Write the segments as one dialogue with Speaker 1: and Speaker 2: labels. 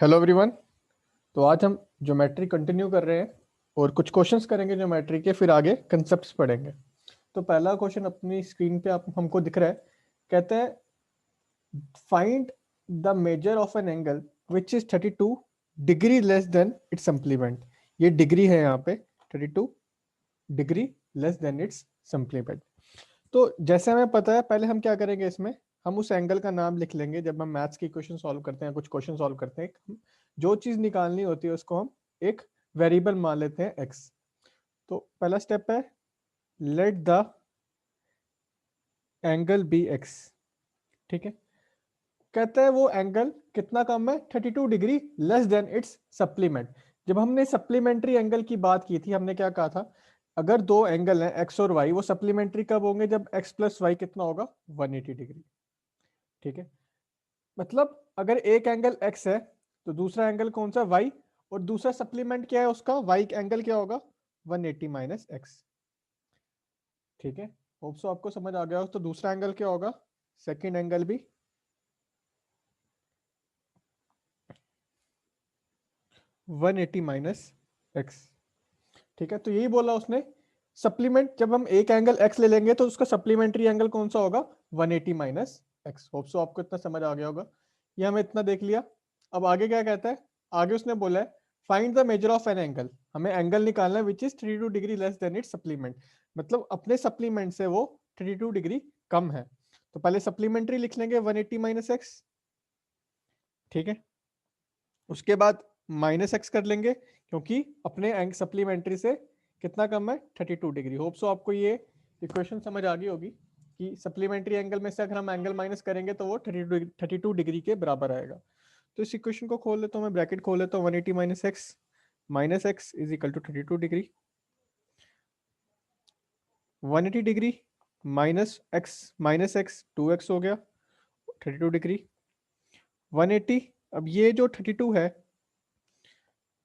Speaker 1: Hello everyone. तो आज हम ज्योमेट्री कंटिन्यू कर रहे हैं और कुछ क्वेश्चंस करेंगे ज्योमेट्री के, फिर आगे कंसेप्ट्स पढ़ेंगे। तो पहला क्वेश्चन अपनी स्क्रीन पे आप हमको दिख रहा है। कहते हैं find the measure of an angle which is 32 degree less than it's supplement. ये डिग्री है यहाँ पे 32 degree less than it's supplement. तो जैसे हमें पता है, पहले हम क्या करेंगे, इसमें हम उस एंगल का नाम लिख लेंगे। जब हम मैथ्स की क्वेश्चन सॉल्व करते हैं, कुछ क्वेश्चन सॉल्व करते हैं, जो चीज निकालनी होती है उसको हम एक वेरिएबल मान लेते हैं एक्स। तो पहला स्टेप है let the angle be x. ठीक है, कहते हैं वो एंगल कितना कम है, 32 degree less than it's supplement. जब हमने सप्लीमेंट्री एंगल की बात की थी, हमने क्या कहा था, अगर दो एंगल हैं एक्स और वाई, वो सप्लीमेंट्री कब होंगे, जब एक्स प्लस वाई कितना होगा, 180 डिग्री। ठीक है, मतलब अगर एक एंगल x है तो दूसरा एंगल कौन सा, y, और दूसरा सप्लीमेंट क्या है उसका, y एंगल क्या होगा, 180 माइनस एक्स। ठीक है, होप सो आपको समझ आ गया हो। तो दूसरा एंगल क्या होगा, सेकंड एंगल भी 180 माइनस एक्स। ठीक है, तो यही बोला उसने, सप्लीमेंट जब हम एक एंगल x ले लेंगे तो उसका सप्लीमेंट्री एंगल कौन सा होगा, 180 माइनस एक्स। होप सो आपको इतना समझ आ गया होगा। ये हमें इतना देख लिया। अब आगे क्या कहता है, आगे उसने बोला है find the measure of an angle. हमें एंगल निकालना है which is 32 degree less than it's supplement, मतलब अपने सप्लीमेंट से वो 32 डिग्री कम है। तो पहले सप्लीमेंट्री लिख लेंगे 180 माइनस एक्स। ठीक है, उसके बाद माइनस एक्स कर लेंगे क्योंकि अपने सप्लीमेंट्री से कितना कम है, 32 डिग्री। होप सो आपको ये इक्वेशन समझ आ गई होगी कि सप्लीमेंट्री एंगल में से अगर हम एंगल माइनस करेंगे तो वो 32 डिग्री के बराबर आएगा। तो इस इक्वेशन को खोल लेता हूँ मैं, ब्रैकेट खोल लेता हूँ, 180 minus x is equal to 32 degree. 180 degree minus x 2x हो गया, 32 डिग्री 180। अब ये जो 32 है,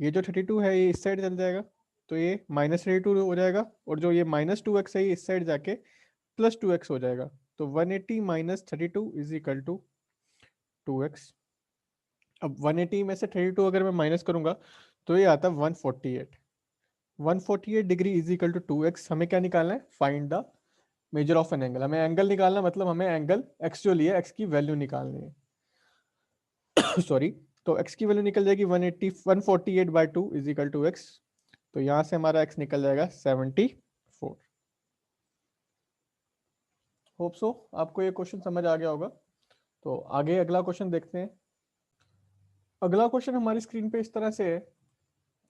Speaker 1: ये जो 32 है ये इस साइड चल जाएगा, तो ये -32 हो जाएगा, और जो ये -2x है ये इस साइड जाके +2x हो जाएगा। तो 180 minus 32 is equal to 2x। अब 180 में से 32 अगर मैं माइनस करूंगा तो ये आता है 148। 148 degree is equal to 2x। हमें क्या निकालना है, find the measure of an angle. हमें एंगल निकालना, मतलब हमें एंगल x जो लिया x की वैल्यू निकालनी है सॉरी। तो x की वैल्यू निकल जाएगी 148 by 2 is equal to x। तो यहां से हमारा x निकल जाएगा 74। होप सो आपको ये क्वेश्चन समझ आ गया होगा। तो आगे अगला क्वेश्चन देखते हैं। अगला क्वेश्चन हमारी स्क्रीन पे इस तरह से है,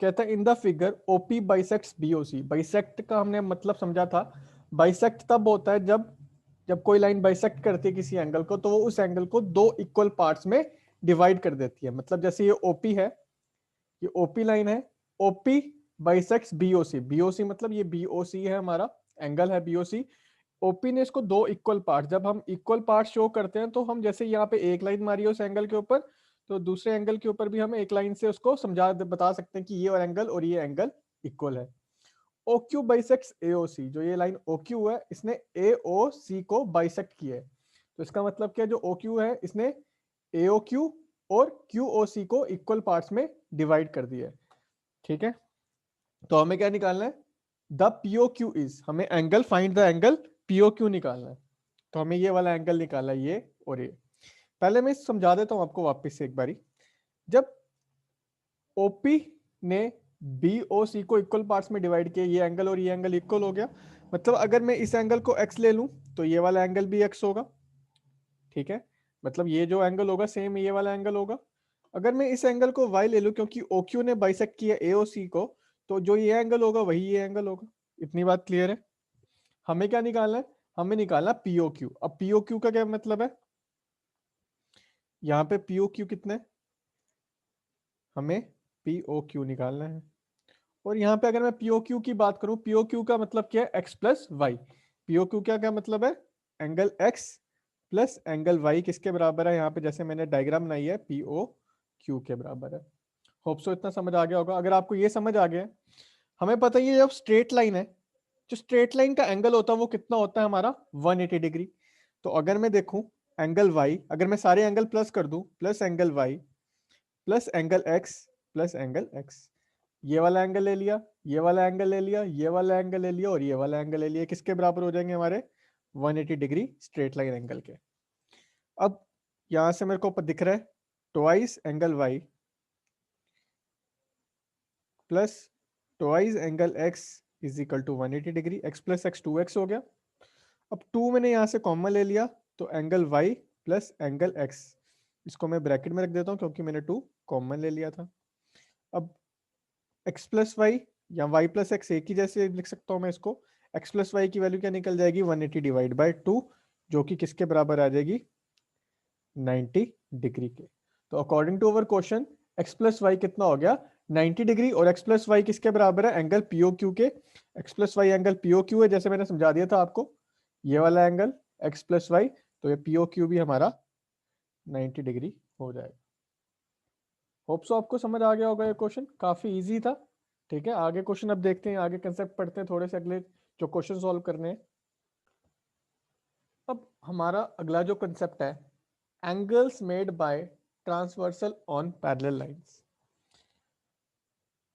Speaker 1: कहता है in the figure OP bisects BOC. Bisect का हमने मतलब समझा था, बाइसेक्ट तब होता है जब जब कोई लाइन बाइसेक्ट करती है किसी एंगल को, तो वो उस एंगल को दो इक्वल पार्ट्स में डिवाइड कर देती है। मतलब जैसे ये ओपी है, ये ओपी लाइन है, ओपी बाइसेक्ट्स बीओसी। बीओसी मतलब ये बीओसी है, हमारा एंगल है बीओसी। ओपी ने इसको दो इक्वल पार्ट, जब हम इक्वल पार्ट शो करते हैं तो हम जैसे यहाँ पे एक लाइन मारी है उस एंगल के ऊपर, तो दूसरे एंगल के ऊपर भी हम एक लाइन से उसको समझा बता सकते हैं कि ये एंगल और ये एंगल इक्वल है। ओ क्यू बाइसेक्ट्स एओसी, जो ये लाइन ओ क्यू है इसने एओ सी को बाइसेक्ट किया है। तो इसका मतलब क्या, जो ओ क्यू है इसने एओ क्यू और क्यू ओ सी को इक्वल पार्ट्स में डिवाइड कर दिया है। ठीक है, तो हमें क्या निकालना है, द पीओ क्यू इज, हमें angle find the angle PO Q निकालना है। तो हमें ये वाला एंगल निकालना है, ये और ये। पहले मैं समझा देता हूं आपको वापस से एक बारी। जब ओपी ने बीओसी को इक्वल पार्ट्स में डिवाइड किया, ये एंगल और ये एंगल इक्वल हो गया, मतलब अगर मैं इस एंगल को x ले लूं तो ये वाला एंगल भी x होगा। ठीक है, मतलब ये जो एंगल होगा सेम ये वाला एंगल होगा। अगर मैं इस एंगल को y ले लूं, क्योंकि OQ ने बाइसेक्ट किया AOC को, तो जो ये एंगल होगा वही ये एंगल होगा। इतनी बात क्लियर है। हमें क्या निकालना है, हमें निकालना POQ। अब POQ का क्या मतलब है, यहाँ पे POQ कितना है, हमें POQ निकालना है। और यहाँ पे अगर मैं POQ की बात करूं, POQ का मतलब क्या है, x प्लस वाई। POQ क्या क्या मतलब है, angle x plus angle y किसके बराबर है, यहाँ पे जैसे मैंने डायग्राम बनाई है POQ के बराबर है। होप सो इतना समझ आ गया होगा। अगर आपको ये समझ आ गया, हमें पता ही है जब स्ट्रेट लाइन है, जो स्ट्रेट लाइन का एंगल होता है वो कितना होता है हमारा, 180 डिग्री। तो अगर मैं देखूं एंगल y, अगर मैं सारे एंगल प्लस कर दूं, plus angle y plus angle x plus angle x. ये वाला एंगल ले लिया, ये वाला एंगल ले लिया, ये वाला एंगल ले लिया और ये वाला एंगल ले लिया, किसके बराबर हो जाएंगे हमारे 180 डिग्री स्ट्रेट लाइन एंगल के। अब यहां से मेरे को ऊपर दिख रहा है twice angle y plus twice angle x is equal to 180 degree, x plus x 2x हो गया। अब 2 मैंने यहां से कॉमन ले लिया तो angle y plus angle x, इसको मैं ब्रैकेट में रख देता हूं क्योंकि मैंने 2 कॉमन ले लिया था। अब x प्लस वाई या y प्लस एक्स एक ही जैसे लिख सकता हूं मैं इसको, x प्लस वाई की वैल्यू क्या निकल जाएगी 180 डिवाइड बाई 2, जो कि किसके बराबर आ जाएगी 90 डिग्री के। तो according to our question x plus y कितना हो गया 90 डिग्री, और x प्लस वाई किसके बराबर है एंगल POQ के। x plus y angle POQ है, जैसे मैंने समझा दिया था आपको, ये वाला एंगल x प्लस वाई, तो ये POQ भी हमारा 90 डिग्री हो जाएगा। होप सो आपको समझ आ गया होगा, ये क्वेश्चन काफी इजी था। ठीक है, आगे क्वेश्चन अब देखते हैं, आगे कंसेप्ट पढ़ते हैं थोड़े से, अगले जो क्वेश्चन सॉल्व करने हैं। अब हमारा अगला जो कंसेप्ट है, angles made by transversal on parallel lines.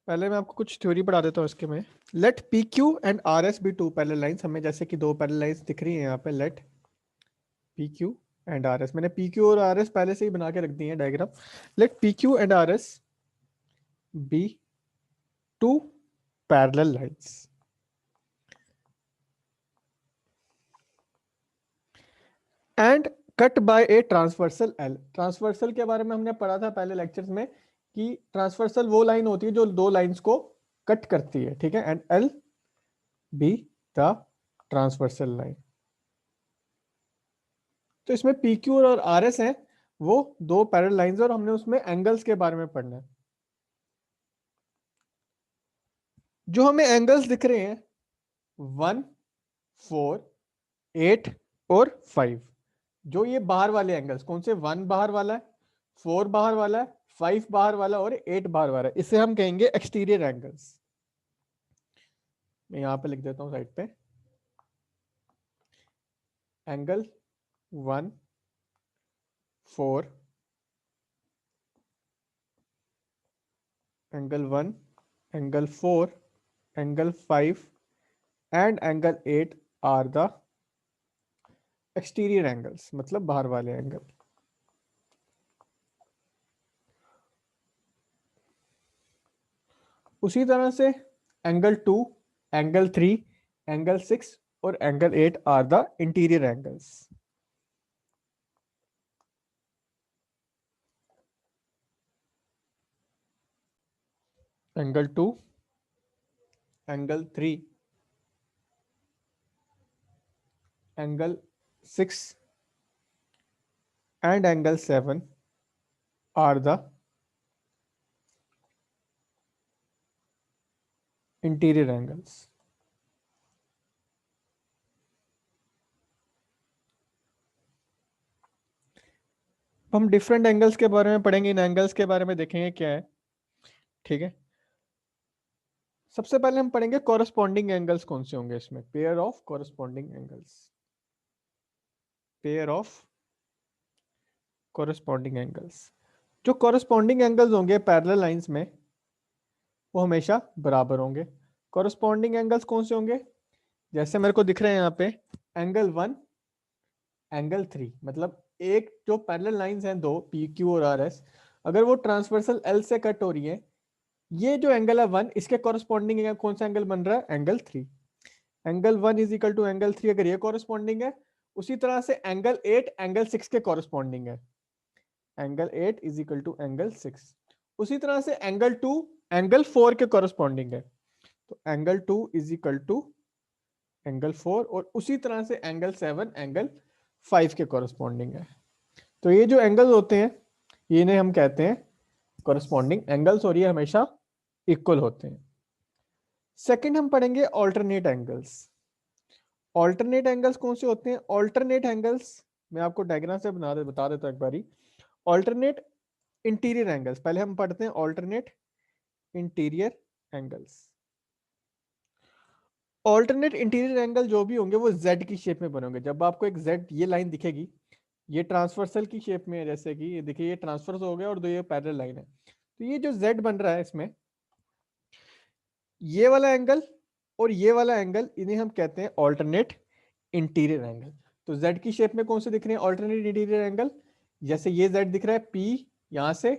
Speaker 1: पहले मैं आपको कुछ थ्योरी पढ़ा देता हूँ इसके में। Let P Q and R S be two parallel lines, हमें जैसे कि दो पैरेलल लाइंस दिख रही हैं यहाँ पे, let P Q and R S, मैंने पी क्यू और आर एस पहले से ही बना के रख दी है diagram. Let P Q and R S be two parallel lines and cut by a transversal L. Transversal के बारे में हमने पढ़ा था पहले लेक्चर्स में कि ट्रांसवर्सल वो लाइन होती है जो दो लाइंस को कट करती है, ठीक है, and L be the transversal line. तो इसमें पी क्यू और आर एस है वो दो पैरेलल लाइंस, और हमने उसमें एंगल्स के बारे में पढ़ना है। जो हमें एंगल्स दिख रहे हैं 1, 4, 8 और 5, जो ये बाहर वाले एंगल्स कौन से, 1 बाहर वाला है, 4 बाहर वाला है, 5 बाहर वाला और 8 बाहर वाला है, इसे हम कहेंगे एक्सटीरियर एंगल्स। मैं यहां पे लिख देता हूं साइड पे, angle 1, 4, angle 1, angle 4, angle 5 and angle 8 are the exterior angles, मतलब बाहर वाले एंगल। उसी तरह से एंगल 2, एंगल 3, एंगल 6 और angle 8 are the interior angles. Angle 2, angle 3, angle 6 and angle 7 are the interior angles. हम डिफरेंट एंगल्स के बारे में पढ़ेंगे, इन एंगल्स के बारे में देखेंगे क्या है, ठीक है। सबसे पहले हम पढ़ेंगे कॉरस्पॉन्डिंग एंगल्स कौन से होंगे इसमें, pair of corresponding angles, pair of corresponding angles. जो कॉरस्पॉन्डिंग एंगल्स होंगे पैरेलल लाइंस में वो हमेशा बराबर होंगे। कॉरस्पॉन्डिंग एंगल्स कौन से होंगे, जैसे मेरे को दिख रहे हैं यहाँ पे एंगल 1, एंगल 3, मतलब एक जो पैरेलल लाइंस हैं दो पी क्यू और आर एस, अगर वो ट्रांसवर्सल एल से कट हो रही है, ये जो एंगल है 1, इसके कॉरस्पॉन्डिंग कौन सा एंगल बन रहा है, angle 3। Angle 1 is equal to angle 3 अगर ये कॉरस्पॉन्डिंग है, उसी तरह से एंगल 8 एंगल 6 के कॉरस्पॉन्डिंग है, angle 8 is equal to angle 6। उसी तरह से एंगल 2 एंगल 4 के कॉरस्पॉन्डिंग है, तो angle 2 is equal to angle 4, और उसी तरह से एंगल 7 एंगल 5 के कॉरस्पॉन्डिंग है। तो ये जो एंगल्स होते हैं इन्हें हम कहते हैं कॉरस्पॉन्डिंग एंगल्स, और ये हमेशा इक्वल होते हैं। सेकंड हम पढ़ेंगे ऑल्टरनेट एंगल्स। ऑल्टरनेट एंगल्स कौन से होते हैं, ऑल्टरनेट एंगल्स मैं आपको डायग्राम से बता देता हूं एक बारी। ऑल्टरनेट इंटीरियर एंगल्स, पहले हम पढ़ते हैं alternate interior angles. Alternate interior angle जो भी होंगे वो जेड की शेप में बनेंगे। जब आपको एक जेड ये लाइन दिखेगी, ये ट्रांसवर्सल की शेप में है, जैसे कि ये देखिए ये ट्रांसफर्स हो गया और दो ये पैरेलल लाइन है। तो ये जो z बन रहा है इसमें, ये वाला एंगल और ये वाला एंगल, इन्हें हम कहते हैं ऑल्टरनेट इंटीरियर एंगल। तो z की शेप में कौन से दिख रहे हैं ऑल्टरनेट इंटीरियर एंगल, जैसे ये z दिख रहा है P यहां से,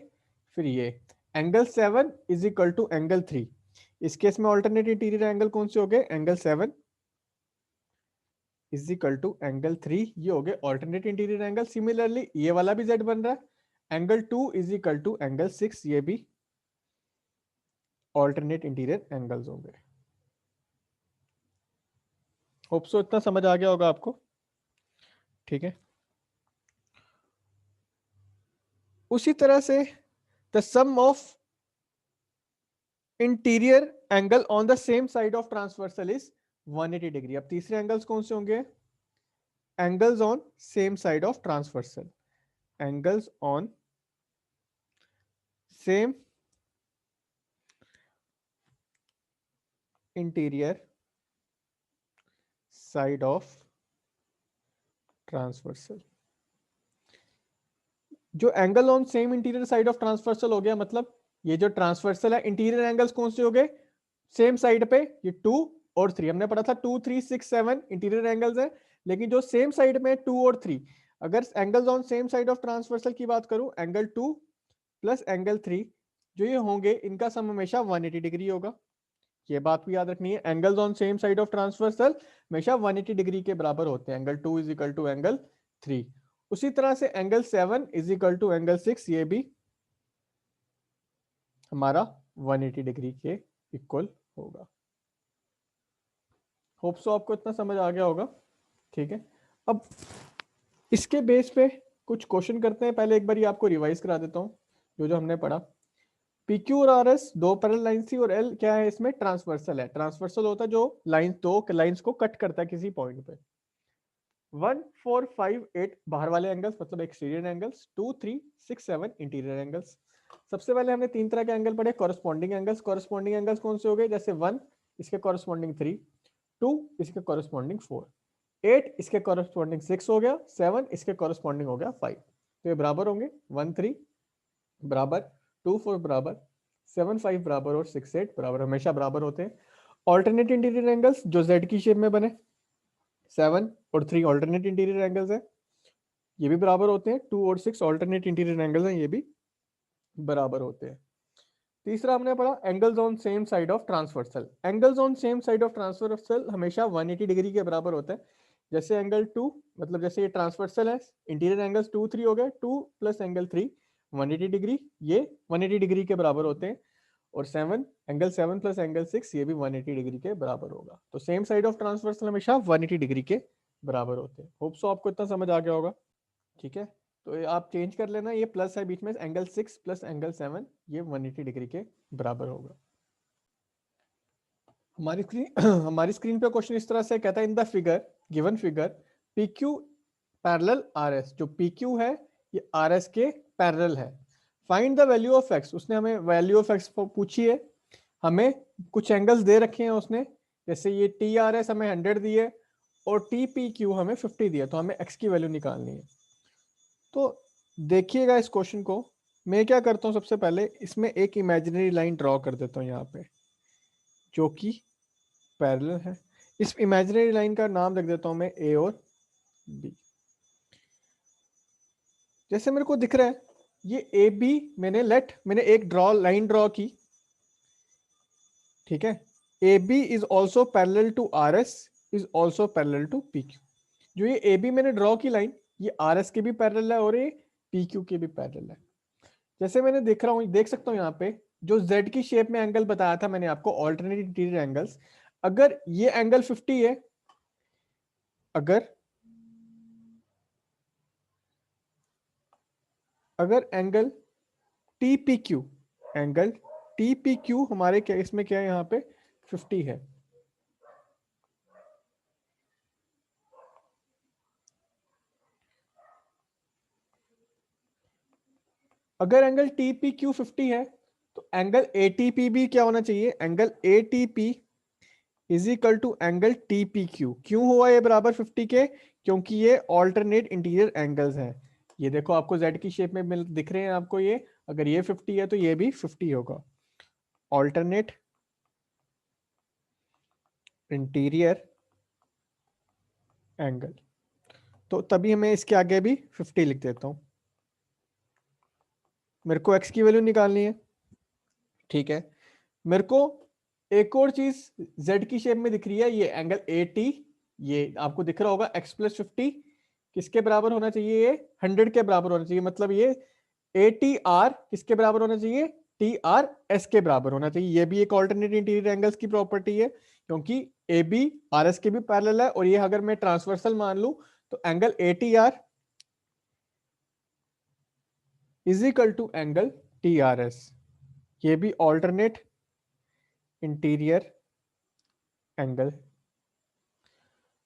Speaker 1: फिर ये angle 7 is equal to angle 3। इस केस में ऑल्टरनेट इंटीरियर एंगल कौन से हो गए, angle 7 is equal to angle 3, ये हो गए ऑल्टरनेट इंटीरियर एंगल। सिमिलरली ये वाला भी z बन रहा है, angle 2 is equal to angle 6, ये भी ऑल्टरनेट इंटीरियर एंगल्स होंगे। होप सो इतना समझ आ गया होगा आपको, ठीक है। उसी तरह से the sum of interior angle on the same side of transversal is 180 degree. अब तीसरे एंगल्स कौन से होंगे, angles on same side of transversal, angles on same interior side of transversal. जो angle on same interior side of transversal हो गया, मतलब ये जो ट्रांसवर्सल है, इंटीरियर एंगल्स कौन से हो गए सेम साइड पे, ये 2 और 3 हमने पढ़ा था, 2 3 6 7 इंटीरियर एंगल्स है। लेकिन जो सेम साइड में 2 और 3, अगर angles on same side of transversal की बात करूं, एंगल 2 प्लस एंगल 3 जो ये होंगे, इनका सम हमेशा 180 डिग्री होगा। ये बात भी याद रखनी है, angles on same side of transversal हमेशा 180 डिग्री के बराबर होते हैं। Angle 2 is equal to angle 3। उसी तरह से angle 7 is equal to angle 6, ये भी हमारा 180 डिग्री के इक्वल होगा। होप सो आपको इतना समझ आ गया होगा, ठीक है। अब इसके बेस पे कुछ क्वेश्चन करते हैं। पहले एक बार आपको रिवाइज करा देता हूं जो जो हमने पढ़ा। PQ और RS दो पैरेलल लाइन थी, और L क्या है इसमें, ट्रांसवर्सल है। ट्रांसवर्सल होता है जो लाइन, दो लाइंस को कट करता है किसी पॉइंट पे। 1 4 5 8 बाहर वाले एंगल्स मतलब एक्सटीरियर एंगल्स, 2 3 6 7 इंटीरियर एंगल्स। सबसे पहले हमने तीन तरह के एंगल पढ़े, कॉरेस्पॉन्डिंग एंगल्स। कॉरेस्पॉन्डिंग एंगल्स कौन से हो गए, जैसे 1 इसके कॉरेस्पॉन्डिंग 3, 2 इसके कॉरेस्पॉन्डिंग 4, 8 इसके कॉरेस्पॉन्डिंग 6 हो गया, 7 इसके कॉरेस्पॉन्डिंग हो गया 5। तो ये बराबर होंगे, 1 3 बराबर, 2 4 बराबर, 7 5 बराबर और 6 8 बराबर, हमेशा बराबर होते हैं। ऑल्टरनेट इंटीरियर एंगल्स जो Z की शेप में बने, 7 और 3 ऑल्टरनेट इंटीरियर एंगल्स है, ये भी बराबर होते हैं। 2 और 6 ऑल्टरनेट इंटीरियर एंगल्स हैं, ये भी बराबर होते हैं। तीसरा हमने पढ़ा angles on same side of transversal. Angles on same side of transversal हमेशा 180 डिग्री के बराबर होता है। जैसे एंगल 2, मतलब जैसे ये ट्रांसवर्सल है, इंटीरियर एंगल्स 2 3 हो गए, 2 प्लस एंगल 3 180 डिग्री, ये 180 डिग्री के बराबर होते हैं। और 7 एंगल 7 प्लस एंगल 6 ये भी 180 डिग्री के बराबर होगा। तो सेम साइड ऑफ ट्रांसवर्सल हमेशा 180 डिग्री के बराबर होते हैं। होप सो आपको इतना समझ आ गया होगा, ठीक है। तो ये आप चेंज कर लेना, ये प्लस है बीच में, एंगल 6 प्लस एंगल 7 ये 180 डिग्री के बराबर होगा। हमारी स्क्रीन पे क्वेश्चन इस तरह से कहता है, in the figure, given figure, PQ parallel RS, जो PQ है ये RS के पैरेलल है। Find the value of x, उसने हमें वैल्यू ऑफ x पूछी है। हमें कुछ एंगल्स दे रखे हैं उसने, जैसे ये TRS हमें 100 दिए और TPQ हमें 50 दिया, तो हमें x की वैल्यू निकालनी है। तो देखिएगा इस क्वेश्चन को, मैं क्या करता हूं, सबसे पहले इसमें एक इमेजिनरी लाइन ड्रॉ कर देता हूं यहाँ पे, जो कि पैरेलल है। इस इमेजिनरी लाइन का नाम रख देता हूं मैं A और B। जैसे मेरे को दिख रहा है ये AB, मैंने एक लाइन ड्रॉ की, ठीक है। AB is also parallel to RS, is also parallel to PQ। जो ये AB मैंने ड्रॉ की लाइन, ये RS के भी पैरेलल है और ये PQ के भी पैरेलल है। जैसे मैंने देख सकता हूं यहाँ पे, जो Z की शेप में एंगल बताया था मैंने आपको, ऑल्टरनेट इंटीरियर एंगल्स, अगर ये एंगल 50 है, अगर एंगल TPQ हमारे क्या इसमें क्या है, यहाँ पे 50 है, अगर एंगल TPQ 50 है, तो एंगल ATP भी क्या होना चाहिए, angle ATP is equal to angle T P Q. क्यों हुआ ये बराबर 50 के? क्योंकि ये ऑल्टरनेट इंटीरियर एंगल्स हैं। ये देखो आपको जेड की शेप में मिल दिख रहे हैं आपको ये, अगर ये 50 है तो ये भी 50 होगा। ऑल्टरनेट इंटीरियर एंगल, तो तभी हमें इसके आगे भी 50 लिख देता हूं। मेरे को एक्स की वैल्यू निकालनी है, ठीक है। मेरे को एक और चीज जेड की शेप में दिख रही है, ये एंगल ए टी, ये आपको दिख रहा होगा एक्स प्लस 50 किसके बराबर होना चाहिए? ये 100 के बराबर होना चाहिए। मतलब ये ए टी आर किसके बराबर होना चाहिए? टी आर एस के बराबर होना चाहिए। ये भी एक ऑल्टरनेट इंटीरियर एंगल्स की प्रॉपर्टी है, क्योंकि ए बी आर एस के भी पैरेलल है, और ये अगर मैं ट्रांसवर्सल मान लूं तो angle A T R is equal to angle T R S. ये भी ऑल्टरनेट इंटीरियर एंगल,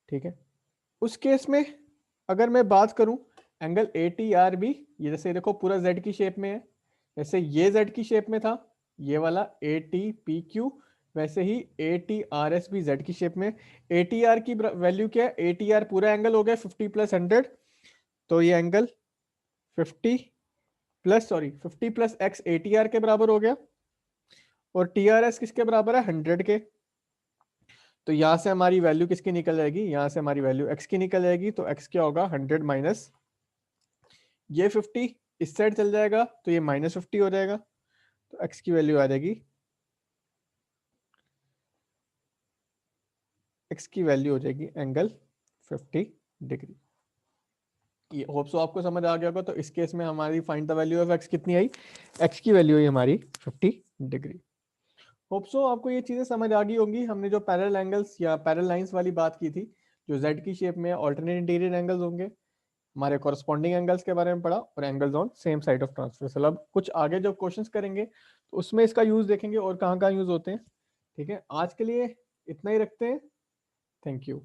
Speaker 1: ठीक है। उस केस में अगर मैं बात करूं एंगल ए टी आर भी, ये जैसे देखो पूरा जेड की शेप में है, जैसे ये जेड की शेप में था ये वाला ए टी पी क्यू, वैसे ही ए टी आर एस भी जेड की शेप में। ए टी आर की वैल्यू क्या है? ए टी आर पूरा एंगल हो गया 50 प्लस 100, तो ये angle 50 plus x A T are के बराबर हो गया, और टी आर एस किसके बराबर है? 100 के। तो यहां से हमारी वैल्यू किसकी निकल जाएगी? यहां से हमारी वैल्यू x की निकल जाएगी। तो x क्या होगा? 100 माइनस ये 50 इस साइड चल जाएगा तो ये -50 हो जाएगा। तो x की वैल्यू आ जाएगी, x की वैल्यू हो जाएगी एंगल 50 डिग्री। ये होप सो आपको समझ आ गया होगा। तो इस केस में हमारी find the value of x कितनी आई? x की वैल्यू आई हमारी 50 डिग्री। होप सो आपको ये चीजें समझ आ गई होंगी। हमने जो पैरेलल एंगल्स या पैरेलल लाइंस वाली बात की थी, जो z की शेप में ऑल्टरनेट इंटीरियर एंगल्स होंगे, हमारे कॉरस्पॉन्डिंग एंगल्स के बारे में पढ़ा, और angles on same side of transversal. अब कुछ आगे जो क्वेश्चंस करेंगे तो उसमें इसका यूज देखेंगे और कहाँ कहाँ यूज होते हैं। ठीक है, आज के लिए इतना ही रखते हैं। Thank you.